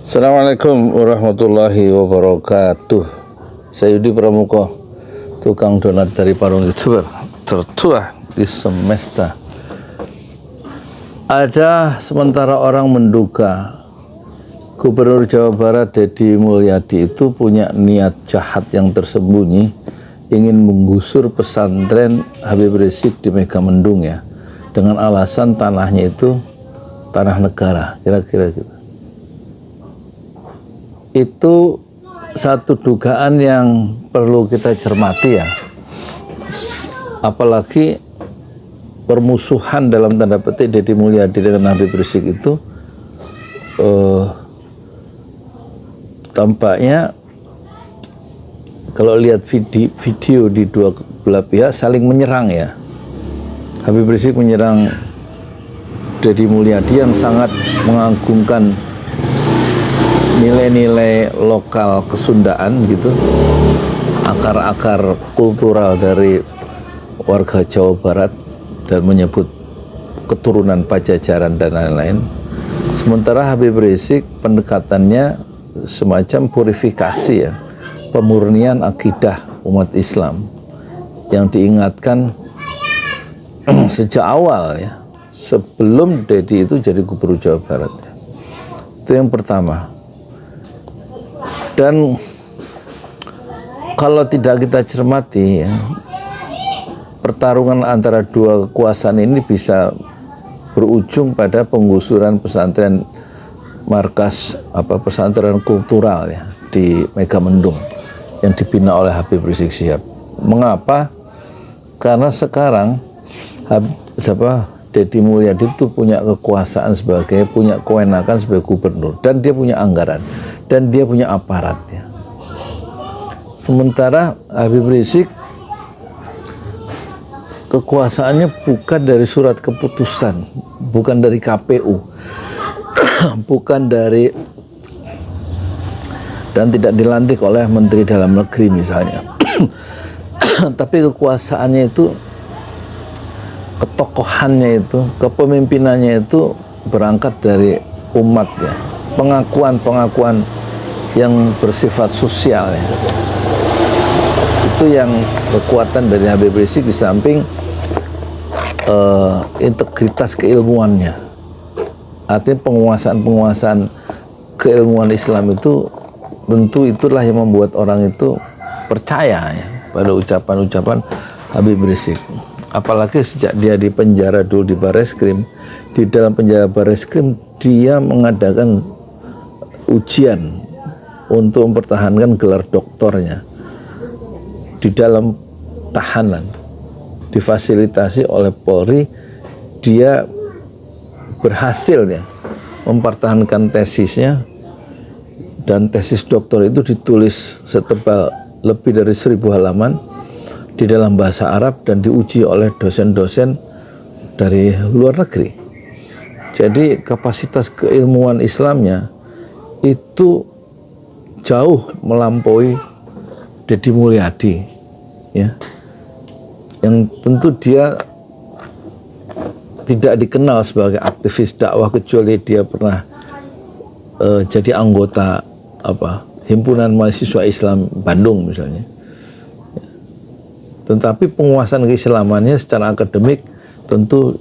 Assalamualaikum warahmatullahi wabarakatuh. Saya Yudi Pramuko, tukang donat dari Parung YouTuber tertua di semesta. Ada sementara orang menduga Gubernur Jawa Barat Deddy Mulyadi itu punya niat jahat yang tersembunyi, ingin menggusur pesantren Habib Rizik di Megamendung ya, dengan alasan tanahnya itu tanah negara, kira-kira gitu. Itu satu dugaan yang perlu kita cermati ya, apalagi permusuhan dalam tanda petik Deddy Mulyadi dengan Habib Rizik itu tampaknya kalau lihat video di dua belah pihak saling menyerang ya. Habib Rizik menyerang Deddy Mulyadi yang sangat mengagungkan nilai-nilai lokal kesundaan gitu, akar-akar kultural dari warga Jawa Barat, dan menyebut keturunan Pajajaran dan lain-lain. Sementara Habib Rizik pendekatannya semacam purifikasi ya, pemurnian akidah umat Islam yang diingatkan sejak awal ya, sebelum Deddy itu jadi Gubernur Jawa Barat ya. Itu yang pertama. Dan kalau tidak kita cermati ya, pertarungan antara dua kekuasaan ini bisa berujung pada penggusuran pesantren markas pesantren kultural ya di Megamendung yang dibina oleh Habib Rizik Syihab. Mengapa? Karena sekarang Deddy Mulyadi itu punya kekuasaan punya kewenangan sebagai gubernur, dan dia punya anggaran, dan dia punya aparatnya. Sementara Habib Rizik kekuasaannya bukan dari surat keputusan, bukan dari KPU, bukan dari, dan tidak dilantik oleh Menteri Dalam Negeri misalnya. Tapi kekuasaannya itu, ketokohannya itu, kepemimpinannya itu berangkat dari umat ya, pengakuan yang bersifat sosial ya. Itu yang kekuatan dari Habib Rizik, di samping integritas keilmuannya. Artinya penguasaan keilmuan Islam itu, tentu itulah yang membuat orang itu percaya ya pada ucapan-ucapan Habib Rizik. Apalagi sejak dia di penjara dulu di Bareskrim, di dalam penjara Bareskrim dia mengadakan ujian untuk mempertahankan gelar doktornya di dalam tahanan, difasilitasi oleh Polri. Dia berhasil ya mempertahankan tesisnya, dan tesis doktor itu ditulis setebal lebih dari 1000 halaman di dalam bahasa Arab, dan diuji oleh dosen-dosen dari luar negeri. Jadi kapasitas keilmuan Islamnya itu jauh melampaui Deddy Mulyadi ya, yang tentu dia tidak dikenal sebagai aktivis dakwah, kecuali dia pernah jadi anggota Himpunan Mahasiswa Islam Bandung misalnya. Tetapi penguasaan keislamannya secara akademik tentu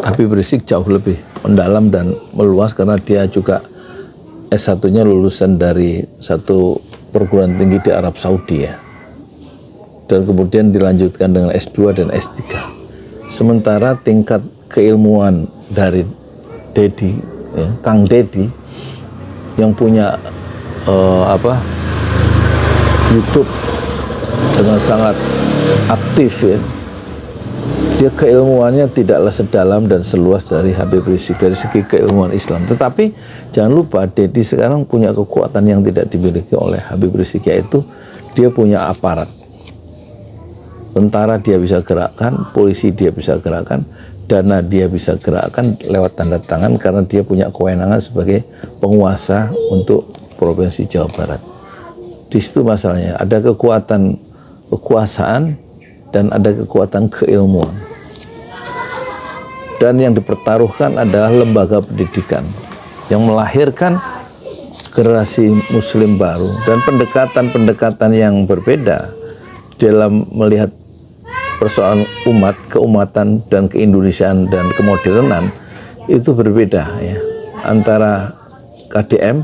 Habib Rizik jauh lebih mendalam dan meluas, karena dia juga S1-nya lulusan dari satu perguruan tinggi di Arab Saudi ya, dan kemudian dilanjutkan dengan S2 dan S3. Sementara tingkat keilmuan dari Deddy ya, Kang Deddy yang punya YouTube dengan sangat aktif ya, dia keilmuannya tidaklah sedalam dan seluas dari Habib Rizik dari segi keilmuan Islam. Tetapi jangan lupa Deddy sekarang punya kekuatan yang tidak dimiliki oleh Habib Rizik, yaitu dia punya aparat. Tentara dia bisa gerakkan, polisi dia bisa gerakkan, dana dia bisa gerakkan lewat tanda tangan, karena dia punya kewenangan sebagai penguasa untuk Provinsi Jawa Barat. Di situ masalahnya, ada kekuasaan dan ada kekuatan keilmuan. Dan yang dipertaruhkan adalah lembaga pendidikan yang melahirkan generasi muslim baru dan pendekatan-pendekatan yang berbeda dalam melihat persoalan umat, keumatan dan keindonesiaan dan kemodernan itu berbeda ya, antara KDM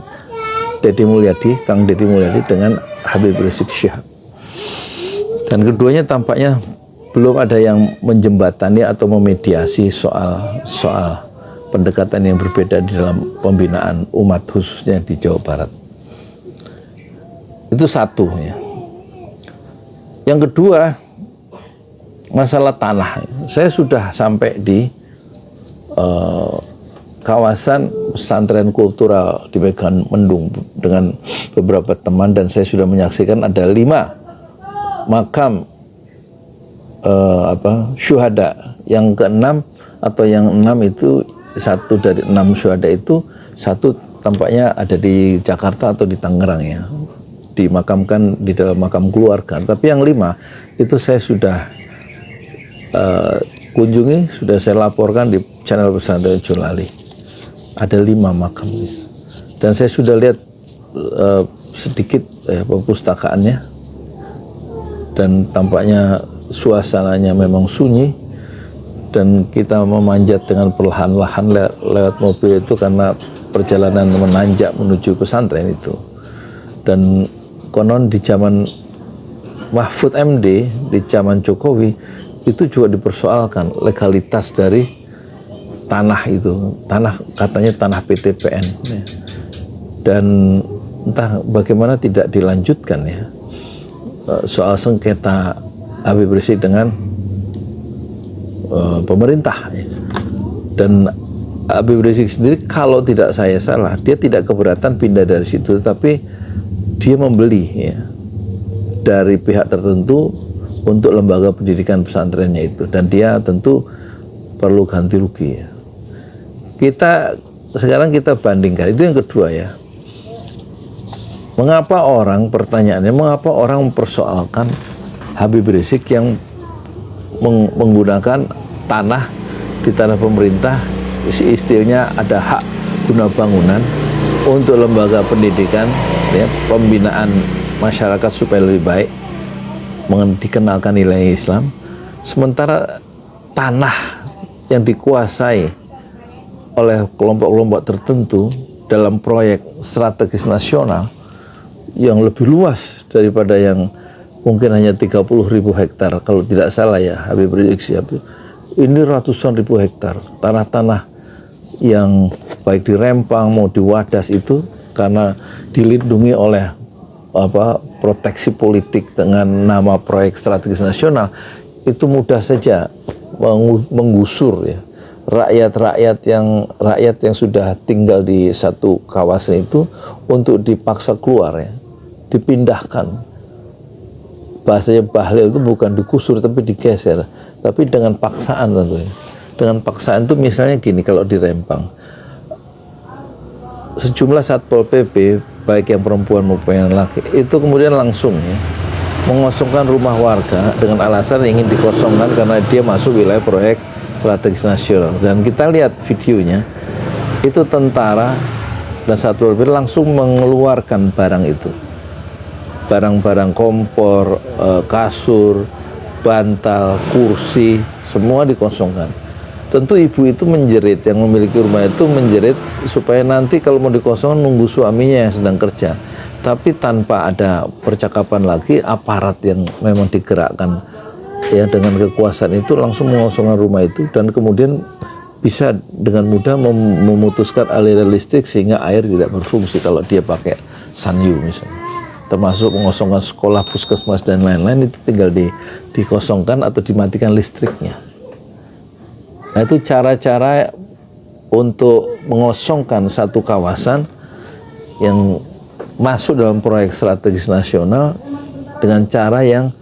Kang Deddy Mulyadi dengan Habib Rizik Syihab. Dan keduanya tampaknya belum ada yang menjembatani atau memediasi soal pendekatan yang berbeda di dalam pembinaan umat khususnya di Jawa Barat. Itu satu ya. Yang kedua, masalah tanah. Saya sudah sampai di kawasan pesantren kultural di Medan Mendung dengan beberapa teman, dan saya sudah menyaksikan ada 5 makam syuhada. Yang ke-6 atau yang 6 itu, satu dari 6 syuhada itu, satu tampaknya ada di Jakarta atau di Tangerang ya, dimakamkan di dalam makam keluarga. Tapi yang 5 itu saya sudah kunjungi, sudah saya laporkan di channel Pesantren Jolali. Ada 5 makam dan saya sudah lihat sedikit perpustakaannya, dan tampaknya suasananya memang sunyi, dan kita memanjat dengan perlahan-lahan lewat mobil itu karena perjalanan menanjak menuju pesantren itu. Dan konon di zaman Mahfud MD, di zaman Jokowi itu juga dipersoalkan legalitas dari tanah itu, katanya tanah PTPN ya. Dan entah bagaimana tidak dilanjutkan ya soal sengketa Habib Rizik dengan pemerintah ya. Dan Habib Rizik sendiri kalau tidak saya salah, dia tidak keberatan pindah dari situ, tapi dia membeli ya dari pihak tertentu untuk lembaga pendidikan pesantrennya itu, dan dia tentu perlu ganti rugi ya. Sekarang kita bandingkan, itu yang kedua ya. Pertanyaannya, mengapa orang mempersoalkan Habib Rizik yang menggunakan tanah di tanah pemerintah, istilahnya ada hak guna bangunan untuk lembaga pendidikan ya, pembinaan masyarakat supaya lebih baik, dikenalkan nilai Islam, sementara tanah yang dikuasai oleh kelompok-kelompok tertentu dalam proyek strategis nasional yang lebih luas daripada yang mungkin hanya 30.000 hektar kalau tidak salah ya Habib Rizik Syihab itu. Ini ratusan ribu hektar tanah-tanah yang baik di Rempang mau di Wadas itu karena dilindungi oleh proteksi politik dengan nama proyek strategis nasional, itu mudah saja menggusur ya rakyat yang sudah tinggal di satu kawasan itu untuk dipaksa keluar ya, dipindahkan. Bahasanya Bahlil itu bukan digusur tapi digeser, tapi dengan paksaan tentunya. Dengan paksaan itu misalnya gini, kalau di Rempang sejumlah Satpol PP baik yang perempuan maupun yang laki itu kemudian langsung ya, mengosongkan rumah warga dengan alasan ingin dikosongkan karena dia masuk wilayah proyek strategis nasional. Dan kita lihat videonya, itu tentara dan Satpol PP langsung mengeluarkan barang itu, barang-barang kompor, kasur, bantal, kursi, semua dikosongkan. Tentu ibu itu menjerit, yang memiliki rumah itu menjerit supaya nanti kalau mau dikosongkan nunggu suaminya yang sedang kerja. Tapi tanpa ada percakapan lagi, aparat yang memang digerakkan ya dengan kekuasaan itu langsung mengosongkan rumah itu, dan kemudian bisa dengan mudah memutuskan aliran listrik sehingga air tidak berfungsi kalau dia pakai sanyu misalnya. Termasuk mengosongkan sekolah, puskesmas dan lain-lain itu tinggal dikosongkan atau dimatikan listriknya. Nah, itu cara-cara untuk mengosongkan satu kawasan yang masuk dalam proyek strategis nasional dengan cara yang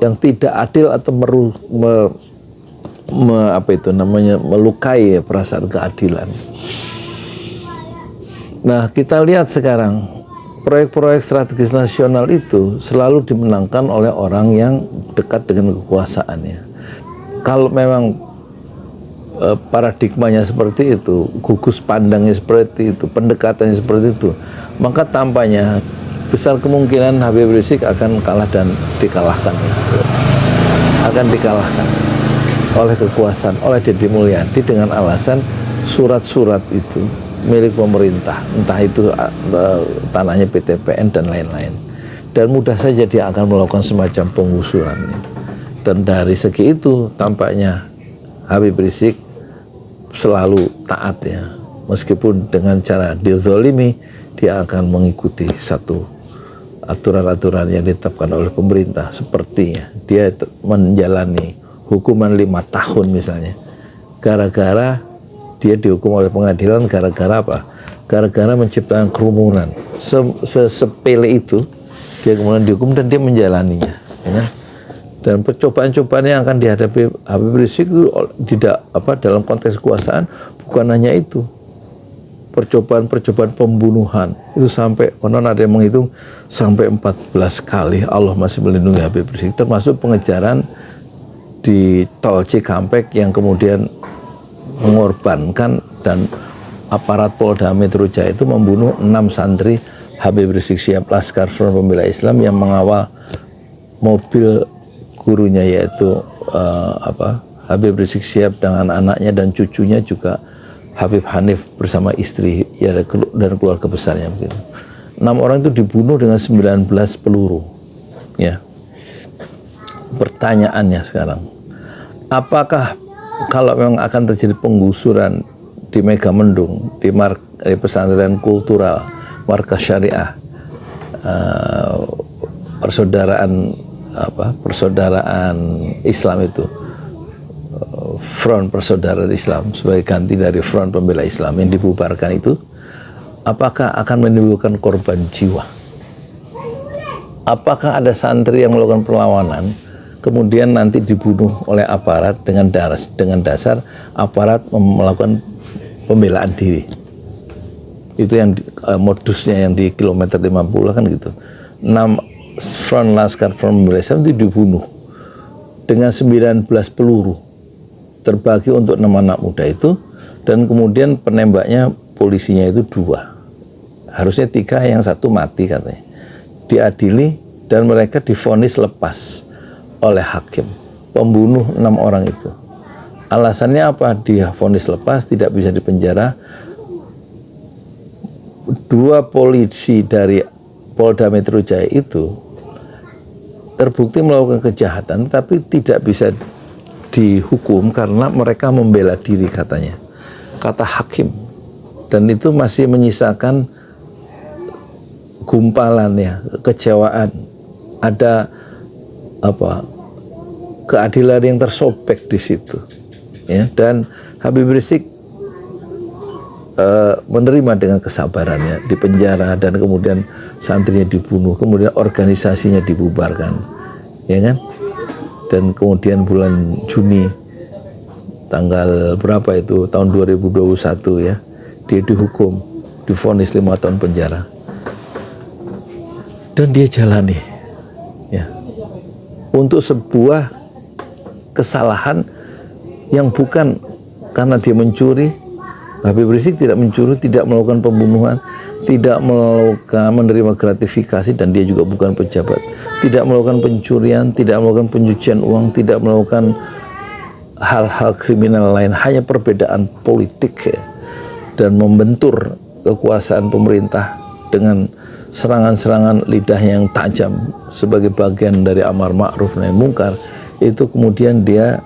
yang tidak adil atau melukai perasaan keadilan. Nah, kita lihat sekarang proyek-proyek strategis nasional itu selalu dimenangkan oleh orang yang dekat dengan kekuasaannya. Kalau memang paradigmanya seperti itu, gugus pandangnya seperti itu, pendekatannya seperti itu, maka tampaknya besar kemungkinan Habib Rizik akan kalah dan dikalahkan, akan dikalahkan oleh kekuasaan, oleh Deddy Mulyadi dengan alasan surat-surat itu milik pemerintah, entah itu tanahnya PTPN dan lain-lain, dan mudah saja dia akan melakukan semacam penggusuran. Dan dari segi itu tampaknya Habib Rizik selalu taat ya, meskipun dengan cara dizolimi dia akan mengikuti satu aturan-aturan yang ditetapkan oleh pemerintah, seperti dia menjalani hukuman 5 tahun misalnya, gara-gara dia dihukum oleh pengadilan gara-gara apa? Gara-gara menciptakan kerumunan. Sepele itu dia kemudian dihukum dan dia menjalaninya, ya. Dan percobaan-cobaan yang akan dihadapi Habib Rizik itu tidak dalam konteks kekuasaan, bukan hanya itu. Percobaan-percobaan pembunuhan itu sampai konon ada yang menghitung sampai 14 kali Allah masih melindungi Habib Rizik, termasuk pengejaran di tol Cikampek yang kemudian mengorbankan, dan aparat Polda Metro Jaya itu membunuh 6 santri Habib Rizik Syihab Laskar Front Pembela Islam yang mengawal mobil gurunya, yaitu Habib Rizik Syihab dengan anaknya dan cucunya, juga Habib Hanif bersama istri ya, dan keluarga besarnya begitu. 6 orang itu dibunuh dengan 19 peluru ya. Pertanyaannya sekarang, apakah kalau memang akan terjadi penggusuran di Megamendung, di pesantren kultural, markas syariah, persaudaraan Islam itu, Front Persaudaraan Islam sebagai ganti dari Front Pembela Islam yang dibubarkan itu, apakah akan menimbulkan korban jiwa? Apakah ada santri yang melakukan perlawanan kemudian nanti dibunuh oleh aparat dengan dasar aparat melakukan pembelaan diri? Itu yang modusnya yang di kilometer 50 kan gitu. 6 Front Laskar Front Pembela Islam itu dibunuh dengan 19 peluru terbagi untuk 6 anak muda itu, dan kemudian penembaknya polisinya itu 2, harusnya 3, yang 1 mati katanya. Diadili dan mereka divonis lepas oleh hakim, pembunuh 6 orang itu. Alasannya apa dia vonis lepas, tidak bisa dipenjara? 2 polisi dari Polda Metro Jaya itu terbukti melakukan kejahatan tapi tidak bisa dihukum karena mereka membela diri katanya, kata hakim. Dan itu masih menyisakan gumpalan ya, kekecewaan, ada keadilan yang tersobek di situ ya. Dan Habib Rizik menerima dengan kesabarannya di penjara, dan kemudian santrinya dibunuh, kemudian organisasinya dibubarkan ya kan. Dan kemudian bulan Juni tanggal berapa itu tahun 2021 ya, dia dihukum, divonis 5 tahun penjara, dan dia jalani ya, untuk sebuah kesalahan yang bukan karena dia mencuri. Habib Rizik tidak mencuri, tidak melakukan pembunuhan, tidak melakukan menerima gratifikasi, dan dia juga bukan pejabat, tidak melakukan pencurian, tidak melakukan pencucian uang, tidak melakukan hal-hal kriminal lain, hanya perbedaan politik ya, dan membentur kekuasaan pemerintah dengan serangan-serangan lidah yang tajam sebagai bagian dari amar ma'ruf nahi mungkar. Itu kemudian dia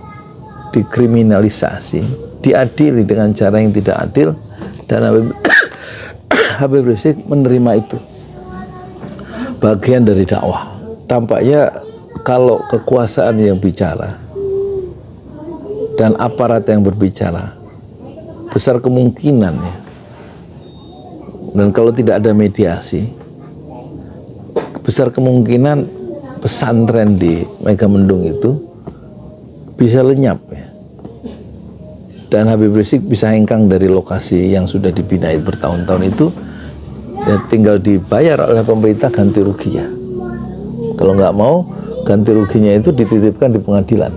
dikriminalisasi, diadili dengan cara yang tidak adil, dan Habib Rizik menerima itu bagian dari dakwah. Tampaknya kalau kekuasaan yang bicara dan aparat yang berbicara, besar kemungkinan ya, dan kalau tidak ada mediasi, besar kemungkinan pesantren di Megamendung itu bisa lenyap ya. Dan Habib Rizik bisa hengkang dari lokasi yang sudah dibina bertahun-tahun itu, ya tinggal dibayar oleh pemerintah ganti rugi ya. Kalau nggak mau, ganti ruginya itu dititipkan di pengadilan,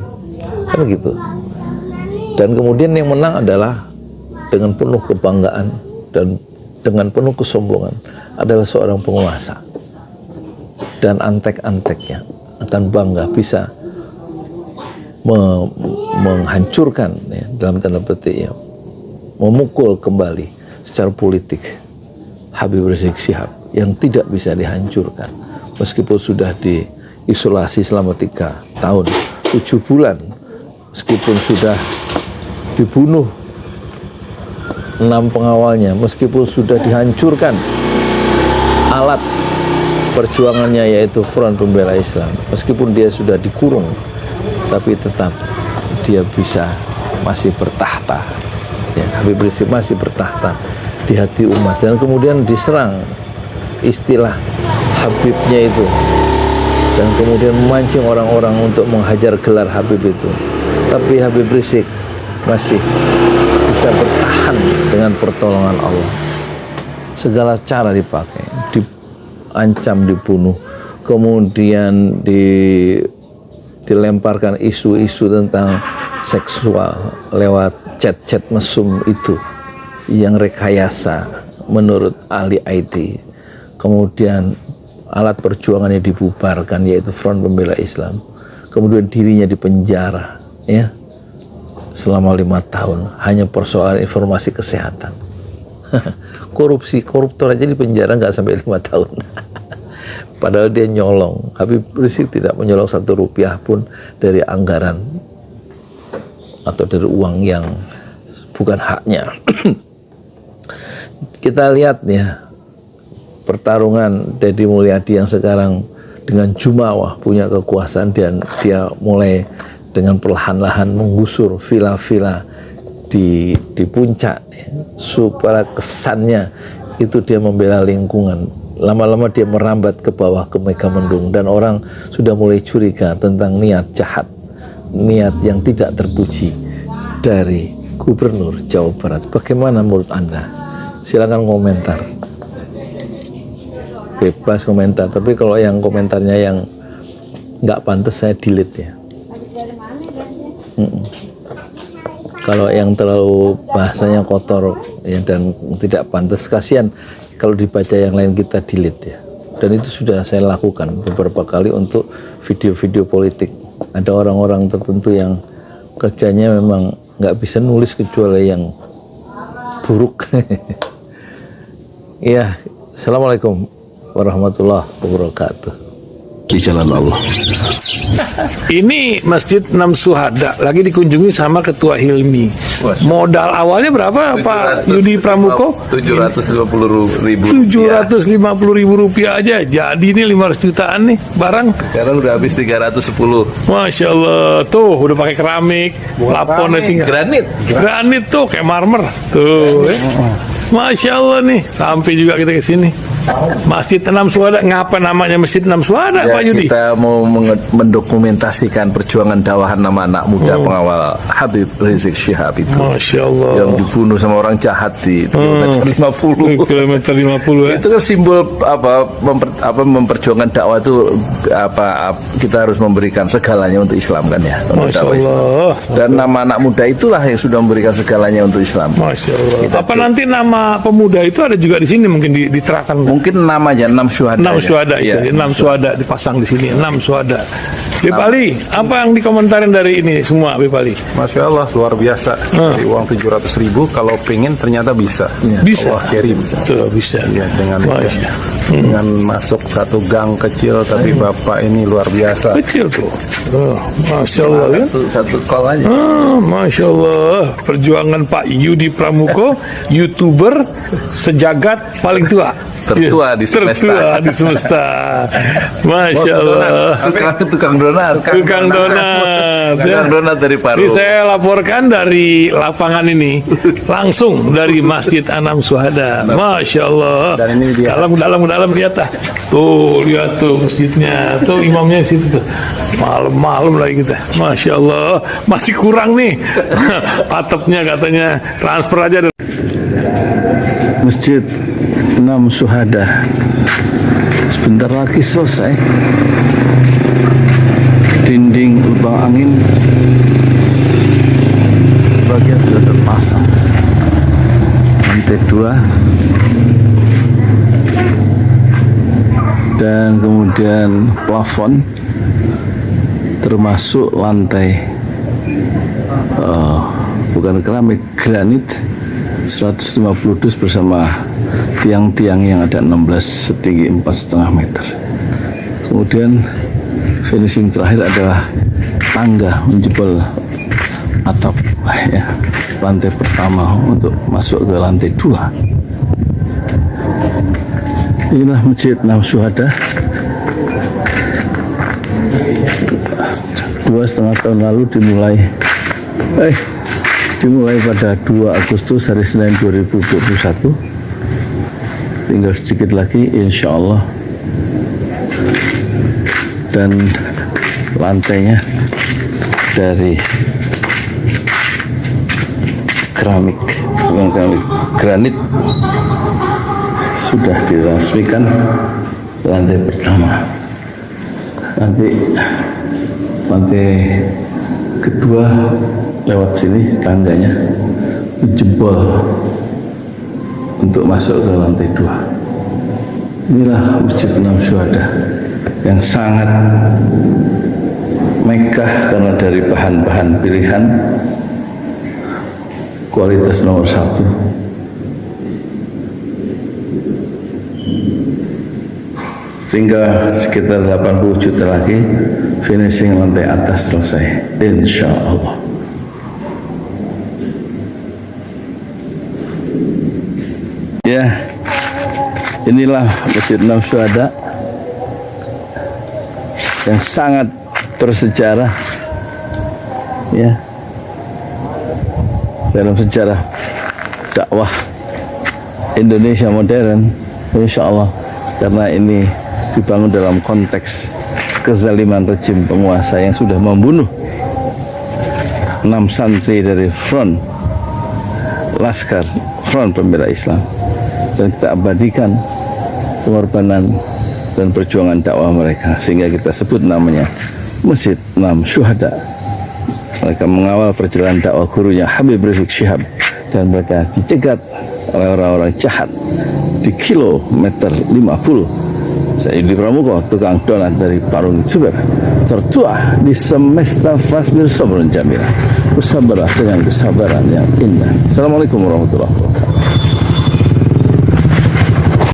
kan gitu. Dan kemudian yang menang adalah dengan penuh kebanggaan dan dengan penuh kesombongan adalah seorang penguasa. Dan antek-anteknya akan bangga bisa menghancurkan, ya, dalam tanda petik, ya, memukul kembali secara politik Habib Rizik Syihab yang tidak bisa dihancurkan meskipun sudah diisolasi selama 3 tahun 7 bulan, meskipun sudah dibunuh 6 pengawalnya, meskipun sudah dihancurkan alat perjuangannya yaitu Front Pembela Islam, meskipun dia sudah dikurung, tapi tetap dia bisa masih bertahta, ya, Habib Rizik masih bertahta di hati umat. Dan kemudian diserang istilah Habibnya itu, dan kemudian memancing orang-orang untuk menghajar gelar Habib itu. Tapi Habib Rizik masih bisa bertahan dengan pertolongan Allah. Segala cara dipakai, diancam dibunuh, kemudian dilemparkan isu-isu tentang seksual lewat chat-chat mesum itu yang rekayasa menurut ahli IT. Kemudian alat perjuangannya dibubarkan yaitu Front Pembela Islam. Kemudian dirinya dipenjara, ya, selama 5 tahun hanya persoalan informasi kesehatan. Koruptor aja dipenjara nggak sampai 5 tahun. Padahal dia nyolong. Habib Rizik tidak menyolong 1 rupiah pun dari anggaran atau dari uang yang bukan haknya. Kita lihat, ya, pertarungan Deddy Mulyadi yang sekarang dengan jumawa punya kekuasaan, dan dia mulai dengan perlahan-lahan menggusur villa-villa di puncak, ya, supaya kesannya itu dia membela lingkungan. Lama-lama dia merambat ke bawah ke Megamendung, dan orang sudah mulai curiga tentang niat jahat, niat yang tidak terpuji dari Gubernur Jawa Barat. Bagaimana menurut Anda? Silakan komentar. Bebas komentar, tapi kalau yang komentarnya yang nggak pantas saya delete, ya. Kalau yang terlalu bahasanya kotor, ya, dan tidak pantas, kasihan kalau dibaca yang lain kita delete, ya. Dan itu sudah saya lakukan beberapa kali untuk video-video politik. Ada orang-orang tertentu yang kerjanya memang nggak bisa nulis kecuali yang buruk. Ya, assalamualaikum warahmatullahi wabarakatuh. Di jalan Allah. Ini Masjid 6 Syuhada lagi dikunjungi sama Ketua Hilmi. Modal awalnya berapa, Pak Yudi Pramuko? 750.000 rupiah aja. Jadi ini 500 jutaan nih barang. Sekarang udah habis 310. Masya Allah, tuh udah pakai keramik, laponnya tinggal. Granit tuh kayak marmer. Tuh, Masya Allah nih, sampai juga kita ke sini. Masjid 6 Syuhada, ngapa namanya Masjid 6 Syuhada, Ya, Pak Yudi? kita mau mendokumentasikan perjuangan dakwah nama anak muda pengawal Habib Rizik Syihab itu. Masya Allah. Yang dibunuh sama orang jahat di kilometer 50. Kilometer 50, ya. Itu kan simbol memperjuangkan dakwah itu kita harus memberikan segalanya untuk Islam, kan, ya. Untuk Masya dakwah Islam. Allah. Dan nama anak muda itulah yang sudah memberikan segalanya untuk Islam. Masya Allah. Apa nanti nama pemuda itu ada juga di sini, mungkin diterahkan? Mungkin namanya 6 Syuhada. 6 Syuhada, Ya, itu. 6 Syuhada dipasang di sini. 6 Syuhada. Bip Ali, apa yang dikomentarin dari ini semua, Bip Ali? Masya Allah, luar biasa. Dari uang 700.000, kalau pengen ternyata bisa. Bisa. Allah kirim. Tuh, bisa. Ya, dengan masuk satu gang kecil, tapi Bapak ini luar biasa. Kecil tuh. Oh, Masya Allah, ya. Satu call aja. Masya Allah, perjuangan Pak Yudi Pramuko, YouTuber sejagat paling tua. Tertua di semesta. Tertua di semesta. Masya Allah. Tukang donat. Tukang donat. Tukang donat dari Paru. Ini saya laporkan dari lapangan ini, langsung dari Masjid 6 Syuhada. Masya Allah. Dan ini dia. Dalam kelihatan. Tuh, lihat tuh masjidnya. Tuh imamnya di situ tuh. Malam-malam lagi kita. Masya Allah. Masih kurang nih. Atapnya katanya transfer aja. Masjid 6 Syuhada sebentar lagi selesai. Dinding lubang angin sebagian sudah terpasang. Lantai 2 dan kemudian plafon termasuk lantai bukan keramik, granit 150 dus bersama tiang-tiang yang ada 16 setinggi 4,5 meter. Kemudian finishing terakhir adalah tangga menjebol atap ya, lantai pertama untuk masuk ke lantai 2. Inilah Masjid Enam Syuhada. 2,5 tahun lalu dimulai pada 2 Agustus hari Senin 2021. Tinggal sedikit lagi insya Allah, dan lantainya dari keramik, bukan keramik, granit sudah diresmikan lantai pertama. Nanti lantai kedua lewat sini tangganya jebol untuk masuk ke lantai 2. Inilah Masjid Enam Syuhada yang sangat megah karena dari bahan-bahan pilihan kualitas nomor 1. Tinggal sekitar 80 juta lagi finishing lantai atas selesai insya Allah. Ya, inilah Masjid Enam Syuhada yang sangat bersejarah ya dalam sejarah dakwah Indonesia modern insya Allah, karena ini dibangun dalam konteks kezaliman rejim penguasa yang sudah membunuh 6 santri dari front Laskar Front Pembela Islam, dan kita abadikan pengorbanan dan perjuangan dakwah mereka sehingga kita sebut namanya Masjid Enam Syuhada. Mereka mengawal perjalanan dakwah gurunya Habib Rizik Syihab, dan mereka dicegat oleh orang-orang jahat di kilometer 50. Saya Yudi Pramuko, tukang donat dari Parung Suber, tertua di semesta Fasbir Sabrun Jamila. Bersabarlah dengan kesabaran yang indah. Assalamualaikum warahmatullahi wabarakatuh.